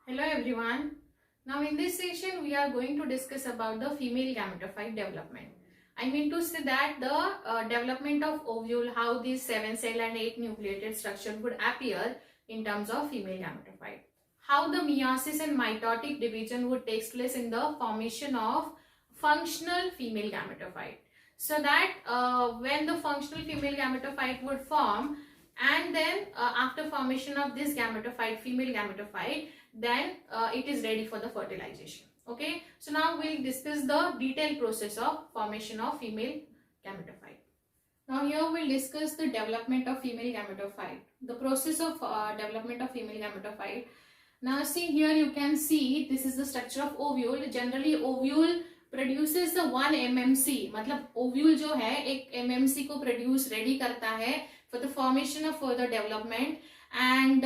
Hello everyone. Now in this session we are going to discuss about the female gametophyte development. I mean to say that the development of ovule, how these 7 cell and 8 nucleated structure would appear in terms of female gametophyte. How the meiosis and mitotic division would take place in the formation of functional female gametophyte. So that when the functional female gametophyte would form, and then after formation of this gametophyte, female gametophyte, then it is ready for the fertilization. Okay, so now we'll discuss the detailed process of formation of female gametophyte. Now here we'll discuss the development of female gametophyte, the process of development of female gametophyte. Now see, here you can see this is the structure of ovule. Generally ovule produces the 1 mmc, मतलब ovule जो है एक mmc को produce ready करता है for the formation of further development. And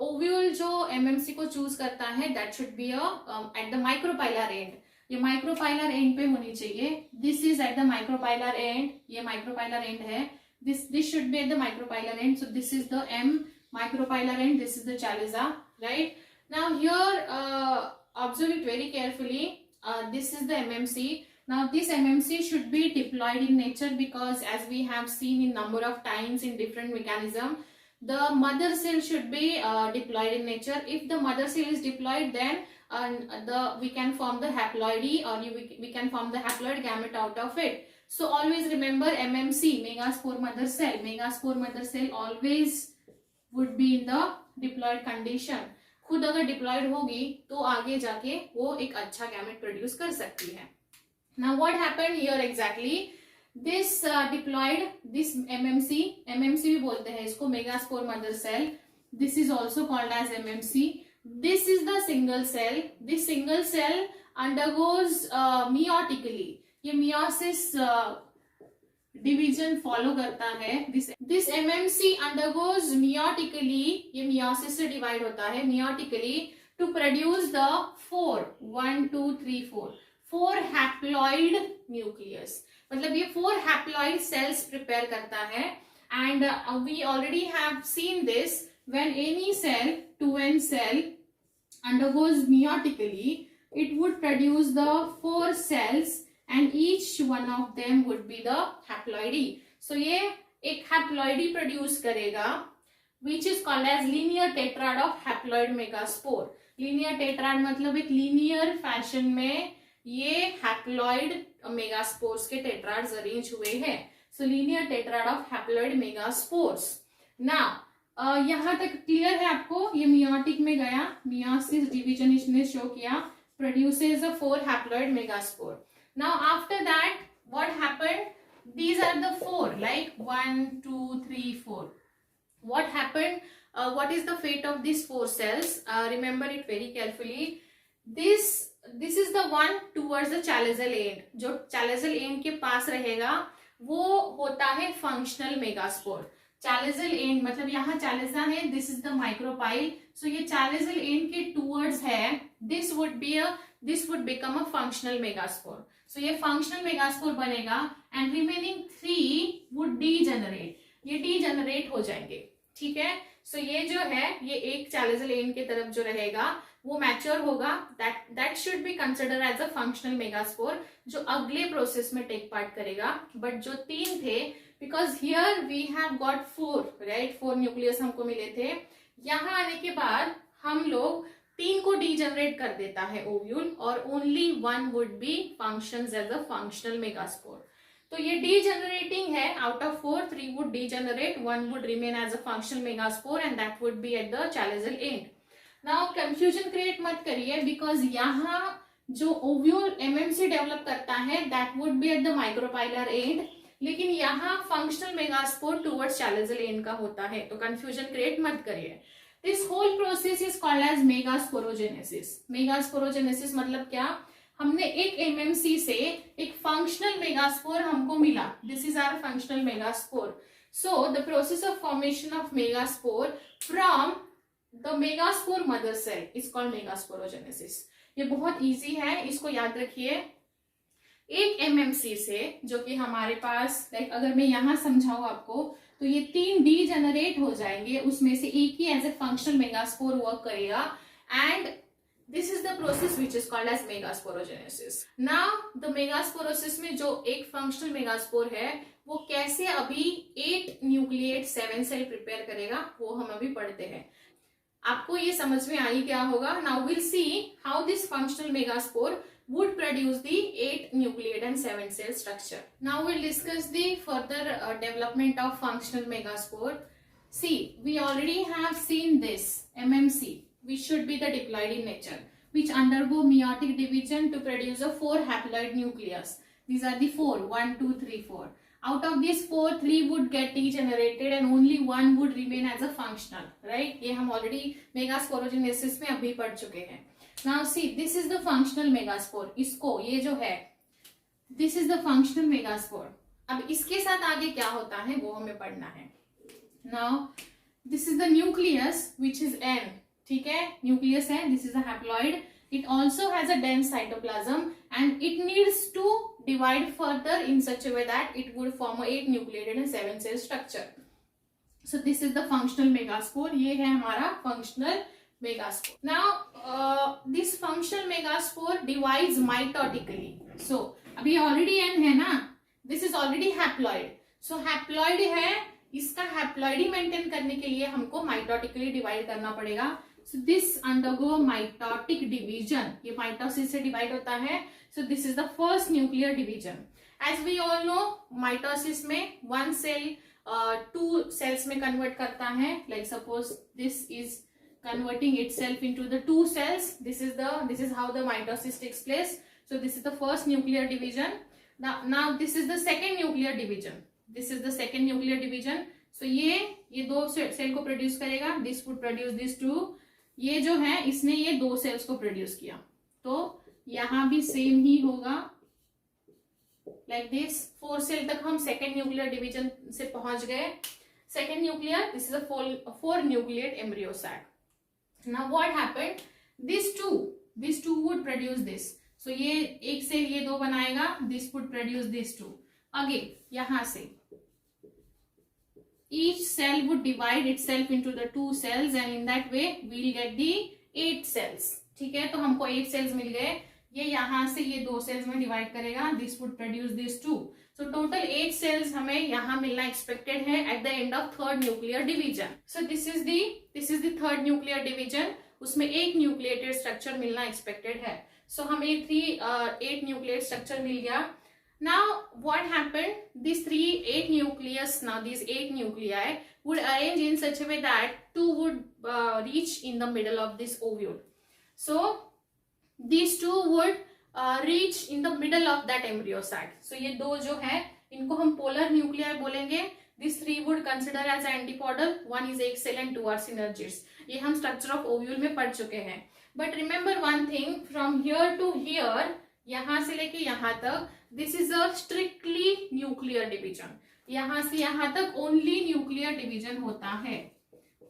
ovule जो mmc को choose करता है, that should be at the micropylar end. ये micropylar end पे होनी चाहिए. This is at the micropylar end. ये micropylar end है. This should be at the micropylar end. So this is the M micropylar end. This is the chaliza, right? Now here observe it very carefully. This is the mmc. Now this mmc should be diploid in nature, because as we have seen in number of times in different mechanism, the mother cell should be diploid in nature. If the mother cell is diploid, then we can form the haploidy, or we can form the haploid gamete out of it. So always remember mmc, megaspore mother cell. Megaspore mother cell always would be in the diploid condition. खुद अगर diploid होगी तो आगे जाके वो एक अच्छा gamete produce कर सकती है. Now what happened here exactly? This diploid, this mmc भी बोलते हैं इसको, megaspore mother cell. This is also called as mmc. This is the single cell. This single cell undergoes meiotically. ये meiosis डिवीजन फॉलो करता है. This mmc undergoes meiotically, ये meiosis से divide होता है meiotically to produce the 4 haploid nucleus. मतलब ये 4 haploid cells prepare करता है. And we already have seen this, when any cell, 2n cell undergoes meiotically, it would produce the 4 cells, and each one of them would be the haploidy. So ये एक haploidy produce करेगा, which is called as linear tetrad of haploid megaspore. Linear tetrad मतलब एक linear fashion में ये haploid megaspores के tetrads arrange हुए हैं. So linear tetrad of haploid megaspores. Now यहाँ तक क्लियर है आपको? ये meiotic में गया, meiosis division इसने शो किया, produces a 4 haploid megaspore. Now after that what happened? These are the 4, like 1 2 3 4. What happened? What is the fate of these 4 cells? Remember it very carefully. This is the one towards the chalizal end. जो chalizal end के पास रहेगा वो होता है functional megaspore. Chalizal end मतलब यहाँ chaliza है, this is the micropyle. So ये chalizal end के towards है, this would become a functional megaspore. So ये functional megaspore बनेगा, and remaining 3 would degenerate. ये degenerate हो जाएंगे, ठीक है. So ये जो है ये एक chalizal end के तरफ जो रहेगा वो मैच्योर होगा. that should be considered as a functional megaspore, जो अगले प्रोसेस में टेक पार्ट करेगा. बट जो 3 थे, because here we have got 4, right? 4 nucleus हमको मिले थे. यहाँ आने के बाद हम लोग 3 को डीजनरेट कर देता है ओव्यूल, और only 1 would be functions as a functional megaspore. तो ये डीजनरेटिंग है. Out of 4, 3 would degenerate, 1 would remain as a functional megaspore, and that would be at the chalazal end. Now confusion create मत करिए, because यहाँ जो ovule MMC develop करता है that would be at the micropylar and, लेकिन यहाँ functional megaspore towards चैलिजल and का होता है. तो कंफ्यूजन क्रिएट मत करिए. This whole process is called as megasporogenesis. Megasporogenesis मतलब क्या? हमने एक MMC से एक functional megaspore हमको मिला. This is our functional megaspore. So the process of formation of megaspore from the megaspore mother cell is called megasporogenesis. ये बहुत easy है, इसको याद रखिए. एक MMC से, जो कि हमारे पास लाइक अगर मैं यहाँ समझाऊँ आपको, तो ये 3 डीजेनरेट हो जाएंगे, उसमें से एक ही as a functional megaspore work करेगा, and This is the process which is called as megasporogenesis. Now the megasporosis में जो एक फंक्शनल मेगास्पोर है वो कैसे अभी 8 न्यूक्लिएट 7 सेल प्रिपेयर करेगा वो हम अभी पढ़ते हैं. आपको ये समझ में आई क्या होगा? Now will see how this functional megaspore would produce the 8 nucleate and 7 cell structure. Now we'll discuss the further development of functional megaspore. See, we already have seen this MMC, which should be the diploid in nature, which undergo meiotic division to produce a 4 haploid nucleus. These are the 4, 1, 2, 3, 4. Out of these 4, 3 would get degenerated and only 1 would remain as a functional, right? ये हम already megasporogenesis में अभी पढ़ चुके हैं. Now see, this is the functional megaspore. इसको ये जो है, this is the functional megaspore. अब इसके साथ आगे क्या होता है वो हमें पढ़ना है. Now this is the nucleus which is N. ठीक है, nucleus है. This is a haploid. It also has a dense cytoplasm and it needs to divide further in such a way that it would form a 8 nucleated and 7 cell structure. So this is the functional megaspore. ये है हमारा functional megaspore. Now this functional megaspore divides mitotically. So अभी already N है ना, this is already haploid. So haploid है, इसका haploidy maintain करने के लिए हमको mitotically divide करना पड़ेगा. So this undergo mitotic division. ये mitosis से divide होता है. So this is the first nuclear division. As we all know, mitosis में one cell 2 cells में convert करता है. Like suppose this is converting itself into the 2 cells. This is how the mitosis takes place. So this is the first nuclear division. Now this is the second nuclear division. This is the second nuclear division. So ये 2 cell को produce करेगा. This would produce these 2. ये जो है इसने ये 2 sales को produce किया. तो यहाँ भी सेम ही होगा. Like this 4 सेल तक हम सेकेंड न्यूक्लियर डिविजन से पहुंच गए. Second nuclear, this is a 4 nucleate embryo sac. Now what happened? These two would produce this. So ये एक से ये 2 बनाएगा. This would produce these 2. Again यहाँ से each cell would divide itself into the 2 cells and in that way we'll get the 8 cells. ठीक है, तो हमको 8 cells मिल गए. ये यहाँ से ये 2 cells में divide करेगा. This would produce these 2. So total 8 cells हमें यहाँ मिलना expected है at the end of third nuclear division. So this is the third nuclear division. उसमें एक nucleated structure मिलना expected है. So हमें 8 nucleated structure मिल गया. Now what happened? These 8 nucleus, now these 8 nuclei would arrange in such a way that 2 would reach in the middle of this ovule. So these 2 would reach in the middle of that embryo sac. So ये 2 जो है इनको हम polar nuclei बोलेंगे. These 3 would consider as antipodal. 1 is egg cell and 2 are synergids. ये हम structure of ovule में पढ़ चुके हैं. But remember one thing, from here to here, यहाँ से लेके यहाँ तक, this is a strictly nuclear division. यहाँ से यहाँ तक only nuclear division होता है.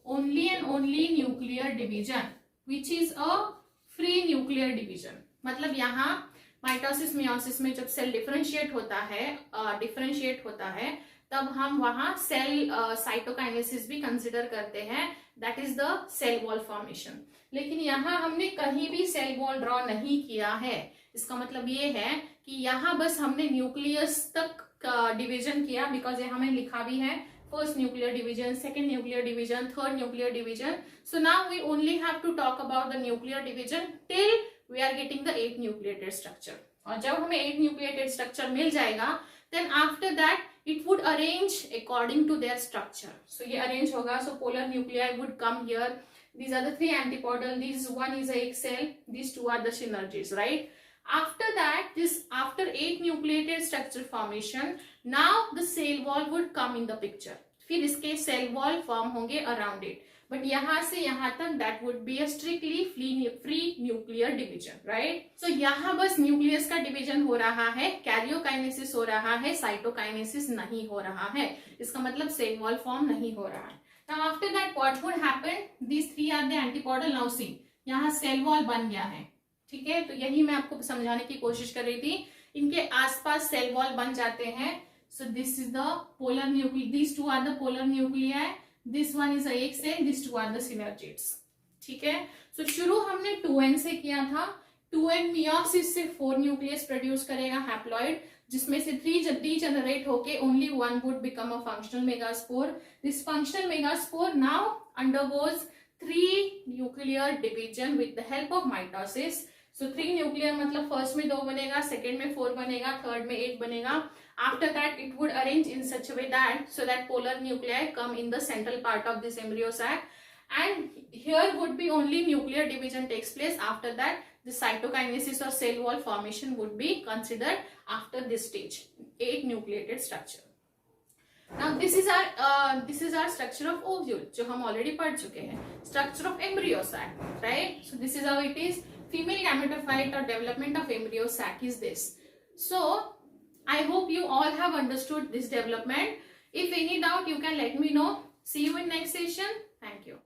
Only and only nuclear division, which is a free nuclear division. मतलब यहाँ माइटोसिस मियोसिस में जब सेल डिफरेंशिएट होता है तब हम वहां सेल साइटोकाइनेसिस भी कंसिडर करते हैं. That is the cell wall formation. लेकिन यहाँ हमने कहीं भी सेल वॉल ड्रॉ नहीं किया है. इसका मतलब ये है कि यहाँ बस हमने न्यूक्लियस तक डिवीजन किया, बिकॉज यहाँ हमें लिखा भी है first nuclear division, second nuclear division, third nuclear division. So now we only have to talk about the nuclear division till we are getting the 8 nucleated structure. और जब हमें 8 न्यूक्लिएटेड स्ट्रक्चर मिल जाएगा, then after that it would arrange according to their structure. So ये arrange होगा. So polar nuclei would come here. These are the 3 antipodal. These 1 is a egg cell. These 2 are the synergids, right? After that, after 8 nucleated structure formation, now the cell wall would come in the picture. फिर इसके cell wall form होंगे around it. But यहाँ से यहाँ तक that would be a strictly free nuclear division, right? So यहाँ बस nucleus का division हो रहा है, karyokinesis हो रहा है, cytokinesis नहीं हो रहा है. इसका मतलब cell wall form नहीं हो रहा है. Now after that what would happen? These 3 are the antipodal. Now see, यहाँ cell wall बन गया है. ठीक है, तो यही मैं आपको समझाने की कोशिश कर रही थी. इनके आसपास cell wall बन जाते हैं. So this is the polar nuclei. These 2 are the polar nuclei. This one is a egg cell. These 2 are the synergids. ठीक है। सो शुरू हमने 2n से किया था। 2n मियोसिस से 4 न्यूक्लियस प्रोड्यूस करेगा हैप्लॉइड, जिसमें से 3 डीजेनरेट होके only 1 would become a functional megaspore. This functional megaspore now undergoes 3 nuclear division with the help of mitosis. So 3 nuclear मतलब फर्स्ट में 2 बनेगा, सेकेंड में 4 बनेगा, थर्ड में 8 बनेगा. After that, it would arrange in such a way that so that polar nuclei come in the central part of this embryo sac, and here would be only nuclear division takes place. After that, the cytokinesis or cell wall formation would be considered after this stage, 8 nucleated structure. Now this is our structure of ovule, जो हम already पढ़ चुके हैं. Structure of embryo sac, right? So this is how it is. Female gametophyte or development of embryo sac is this. So I hope you all have understood this development. If any doubt, you can let me know. See you in next session. Thank you.